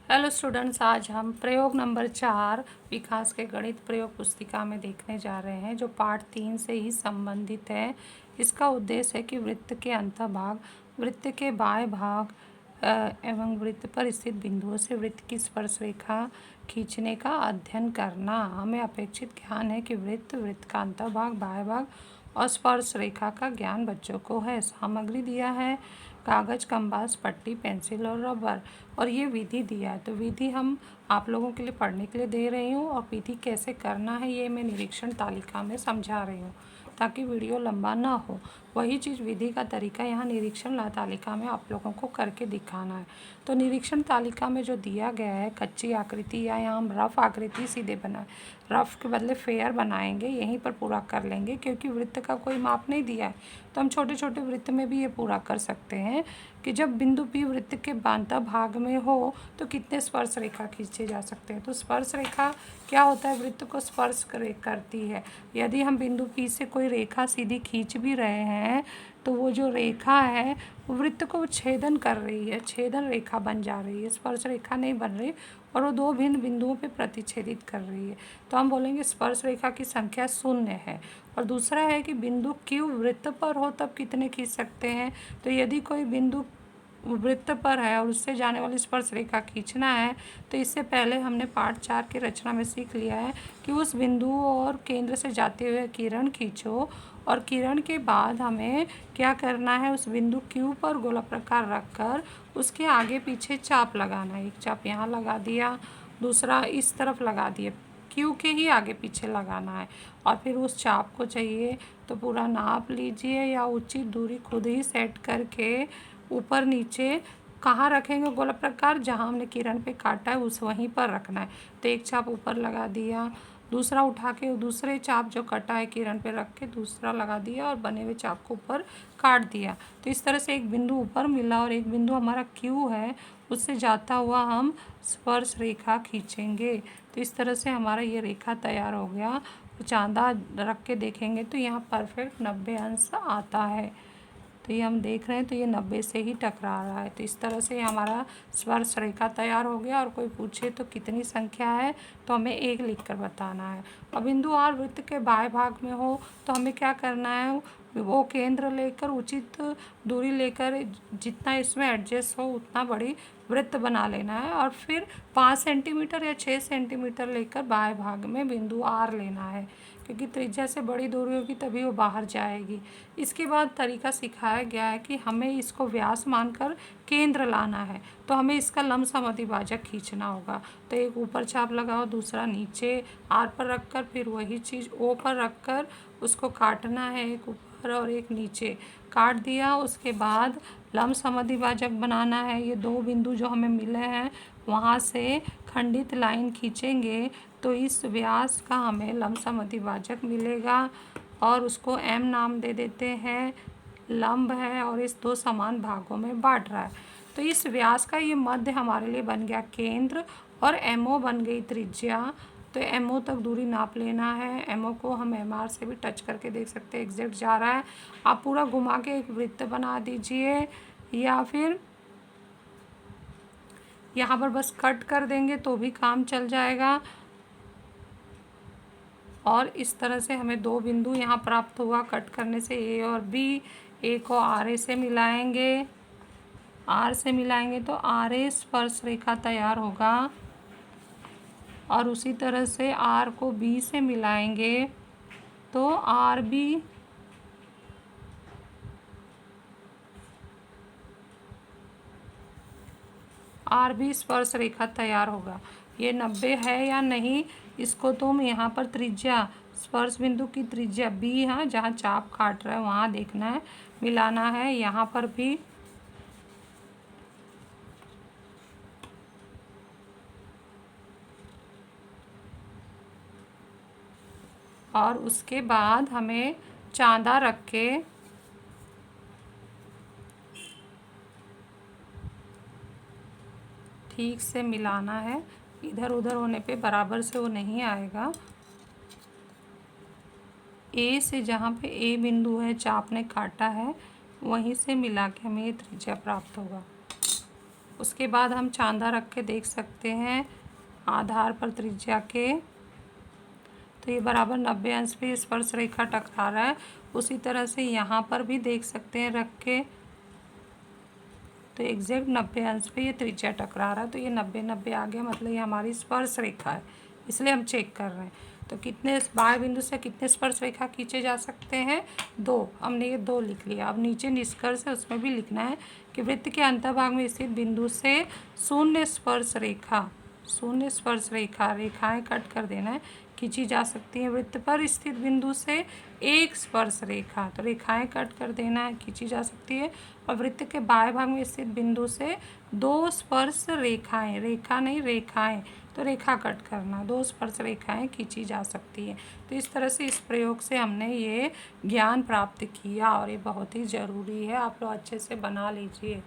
Hello students, आज हम प्रयोग नंबर 4 विकास के गणित प्रयोग पुस्तिका में देखने जा रहे हैं, जो पाठ 3 से ही संबंधित है। इसका उद्देश्य है कि वृत्त के अंतभाग, वृत्त के बाएं भाग एवं वृत्त पर स्थित बिंदुओं से वृत्त की स्पर्श रेखा खींचने का अध्ययन करना। हमें अपेक्षित ज्ञान है कि वृत्त का अंतभाग, बाएं भाग और स्पर्श रेखा का ज्ञान बच्चों को है। सामग्री दिया है कागज, कंपास, पट्टी, पेंसिल और रबर, और ये विधि दिया है। तो विधि हम आप लोगों के लिए पढ़ने के लिए दे रही हूँ, और विधि कैसे करना है ये मैं निरीक्षण तालिका में समझा रही हूँ, ताकि वीडियो लंबा ना हो। वही चीज़ विधि का तरीका यहाँ निरीक्षण तालिका में आप लोगों को करके दिखाना है। तो निरीक्षण तालिका में जो दिया गया है कच्ची आकृति, या यहाँ हम रफ आकृति सीधे बनाए, रफ के बदले फेयर बनाएंगे, यहीं पर पूरा कर लेंगे, क्योंकि वृत्त का कोई माप नहीं दिया है। तो हम छोटे छोटे वृत्त में भी ये पूरा कर सकते हैं कि जब बिंदु P वृत्त के बांता भाग में हो तो कितने स्पर्श रेखा खींचे जा सकते हैं। तो स्पर्श रेखा क्या होता है, वृत्त को स्पर्श करती है। यदि हम बिंदु P से कोई रेखा सीधी खींच भी रहे हैं तो वो जो रेखा है वृत्त को छेदन कर रही है, छेदन रेखा बन जा रही है, स्पर्श रेखा नहीं बन रही, और वो दो भिन्न बिंदुओं पे प्रतिच्छेदित कर रही है। तो हम बोलेंगे स्पर्श रेखा की संख्या 0 है। और दूसरा है कि बिंदु Q वृत्त पर हो तब कितने खींच सकते हैं। तो यदि कोई बिंदु वृत्त पर है और उससे जाने वाली स्पर्श रेखा खींचना है, तो इससे पहले हमने पाठ 4 की रचना में सीख लिया है कि उस बिंदु और केंद्र से जाते हुए किरण खींचो, और किरण के बाद हमें क्या करना है, उस बिंदु Q पर गोला प्रकार रखकर उसके आगे पीछे चाप लगाना है। एक चाप यहाँ लगा दिया, दूसरा इस तरफ लगा दिया, Q के ही आगे पीछे लगाना है। और फिर उस चाप को चाहिए तो पूरा नाप लीजिए, या उचित दूरी खुद ही सेट करके ऊपर नीचे कहाँ रखेंगे गोला प्रकार, जहाँ हमने किरण पे काटा है उस वहीं पर रखना है। तो एक चाप ऊपर लगा दिया, दूसरा उठा के दूसरे चाप जो कटा है किरण पे रख के दूसरा लगा दिया, और बने हुए चाप को ऊपर काट दिया। तो इस तरह से एक बिंदु ऊपर मिला और एक बिंदु हमारा Q है, उससे जाता हुआ हम स्पर्श रेखा खींचेंगे। तो इस तरह से हमारा ये रेखा तैयार हो गया। चांदा रख के देखेंगे तो यहाँ परफेक्ट 90 अंश आता है। तो ये हम देख रहे हैं, तो ये 90 से ही टकरा रहा है। तो इस तरह से हमारा स्पर्श रेखा तैयार हो गया। और कोई पूछे तो कितनी संख्या है, तो हमें 1 लिख कर बताना है। और बिंदु R वृत्त के बाएं भाग में हो तो हमें क्या करना है, वो केंद्र लेकर उचित दूरी लेकर जितना इसमें एडजस्ट हो उतना बड़ी वृत्त बना लेना है, और फिर 5 सेंटीमीटर या 6 सेंटीमीटर लेकर बाएं भाग में बिंदु R लेना है, क्योंकि त्रिज्या से बड़ी दूरी होगी तभी वो बाहर जाएगी। इसके बाद तरीका सिखाया गया है कि हमें इसको व्यास मानकर केंद्र लाना है, तो हमें इसका लंबसम खींचना होगा। तो एक ऊपर चाप लगाओ, दूसरा नीचे R पर रखकर, फिर वही चीज़ O पर रखकर उसको काटना है, एक ऊपर और एक नीचे काट दिया। उसके बाद लंबसम बनाना है। ये दो बिंदु जो हमें मिले हैं वहाँ से खंडित लाइन खींचेंगे तो इस व्यास का हमें लंबसम मिलेगा, और उसको M नाम दे देते हैं। लंब है और इस दो समान भागों में बांट रहा है। तो इस व्यास का ये मध्य हमारे लिए बन गया केंद्र, और MO बन गई त्रिज्या। तो MO तक दूरी नाप लेना है। MO को हम MR से भी टच करके देख सकते हैं, एग्जैक्ट जा रहा है। आप पूरा घुमा के एक वृत्त बना दीजिए, या फिर यहाँ पर बस कट कर देंगे तो भी काम चल जाएगा। और इस तरह से हमें दो बिंदु यहाँ प्राप्त हुआ कट करने से, A और B। A को RA से मिलाएंगे, R से मिलाएंगे तो RA स्पर्श रेखा तैयार होगा, और उसी तरह से R को B से मिलाएंगे तो RB स्पर्श रेखा तैयार होगा। ये 90 है या नहीं, इसको तुम यहाँ पर त्रिज्या, स्पर्श बिंदु की त्रिज्या B, हाँ जहाँ चाप काट रहा है वहाँ देखना है, मिलाना है। यहाँ पर भी और उसके बाद हमें चांदा रख के ठीक से मिलाना है। इधर उधर होने पे बराबर से वो नहीं आएगा। A से जहाँ पे A बिंदु है चाप ने काटा है वहीं से मिला के हमें ये त्रिज्या प्राप्त होगा। उसके बाद हम चांदा रख के देख सकते हैं आधार पर त्रिज्या के, तो ये बराबर 90 अंश पे स्पर्श रेखा टकरा रहा है। उसी तरह से यहाँ पर भी देख सकते हैं रख के, तो एग्जैक्ट 90 अंश पे ये त्रिज्या टकरा रहा है, तो ये 90-90 आ गया, मतलब ये हमारी स्पर्श रेखा है, इसलिए हम चेक कर रहे हैं। तो कितने बाह्य बिंदु से कितने स्पर्श रेखा खींचे जा सकते हैं? 2। हमने ये 2 लिख लिया। अब नीचे निष्कर्ष है, उसमें भी लिखना है कि वृत्त के अंतर्भाग में स्थित बिंदु से शून्य स्पर्श रेखा रेखाएं कट कर देना है, खींची जा सकती है। वृत्त पर स्थित बिंदु से एक स्पर्श रेखा, तो रेखाएं कट कर देना है, खींची जा सकती है। और वृत्त के बाह्य भाग में स्थित बिंदु से 2 स्पर्श रेखाएं, रेखा नहीं रेखाएं, तो रेखा कट करना, 2 स्पर्श रेखाएं खींची जा सकती है। तो इस तरह से इस प्रयोग से हमने ये ज्ञान प्राप्त किया और ये बहुत ही ज़रूरी है, आप लोग अच्छे से बना लीजिए।